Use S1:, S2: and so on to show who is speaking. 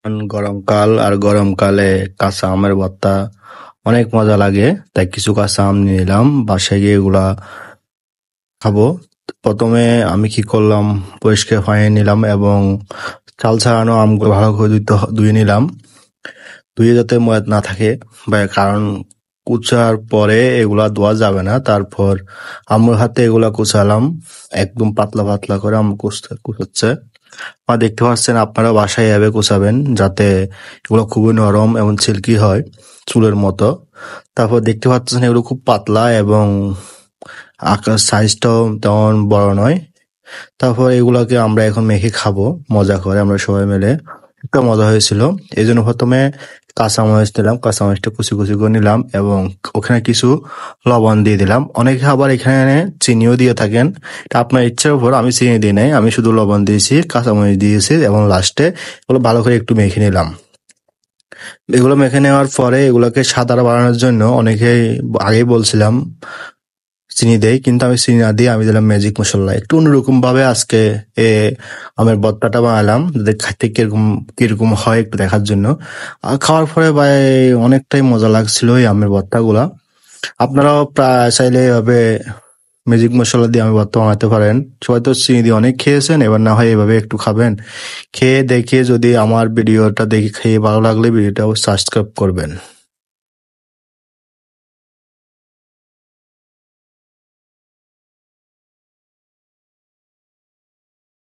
S1: গরমকাল আর গরমকালে কাঁচা আমের ভর্তা অনেক মজা লাগে। তাই কিছু কাঁচা আম নিয়ে নিলাম, বাসায় গিয়ে এগুলা খাবো। প্রথমে আমি কি করলাম, পরিষ্কার পানি নিলাম এবং চাল ছাড়ানো আমগুলো ভালো করে ধুয়ে নিলাম, ধুয়ে যাতে ময়লা না থাকে। কারণ কুচার পরে এগুলা ধোয়া যাবে না। তারপর আম্মুর হাতে এগুলা কুচালাম, একদম পাতলা পাতলা করে আম্মু কুচাচ্ছে। দেখতে পাচ্ছেন, আপনারা বাসায় এভাবে কুচাবেন যাতে এগুলো খুবই নরম এবং সিল্কি হয়, চুলের মতো। তারপর দেখতে পাচ্ছেন এগুলো খুব পাতলা এবং আকার সাইজটাও তেমন বড় নয়। তারপর এগুলাকে আমরা এখন মেখে খাবো মজা করে আমরা সবাই মিলে। একটা মজা হয়েছিল। এই জন্য প্রথমে কাঁচামরিচ দিলাম, কাঁচামরিচটা কুচি কুচি করে নিলাম এবং ওখানে কিছু লবণ দিয়ে দিলাম। অনেকে আবার এখানে চিনিও দিয়ে থাকেন, এটা আপনার ইচ্ছার উপর। আমি চিনি দিই নাই, আমি শুধু লবণ দিয়েছি, কাঁচামরিচ দিয়েছি এবং লাস্টে এগুলো ভালো করে একটু মেখে নিলাম। এগুলো মেখে নেওয়ার পরে এগুলোকে সাদা বানানোর জন্য অনেকেই আগেই বলছিলাম চিনি দেয়, কিন্তু আমি চিনি না দিয়ে আমি দিলাম ম্যাজিক মশলা। একটু অন্যরকম ভাবে আজকে এ আমের ভর্তাটা বানালাম, যাতে খাইতে কিরকম কিরকম হয় একটু দেখার জন্য। আর খাওয়ার পরে ভাই অনেকটাই মজা লাগছিল এই আমের ভর্তাগুলা। আপনারাও প্রায় চাইলে এভাবে ম্যাজিক মশলা দিয়ে আমের ভর্তা বানাতে পারেন। সবাই তো চিনি দিয়ে অনেক খেয়েছেন, এবার না হয় এভাবে একটু খাবেন। খেয়ে দেখে যদি আমার ভিডিওটা দেখে খেয়ে ভালো লাগলে ভিডিওটা সাবস্ক্রাইব করবেন।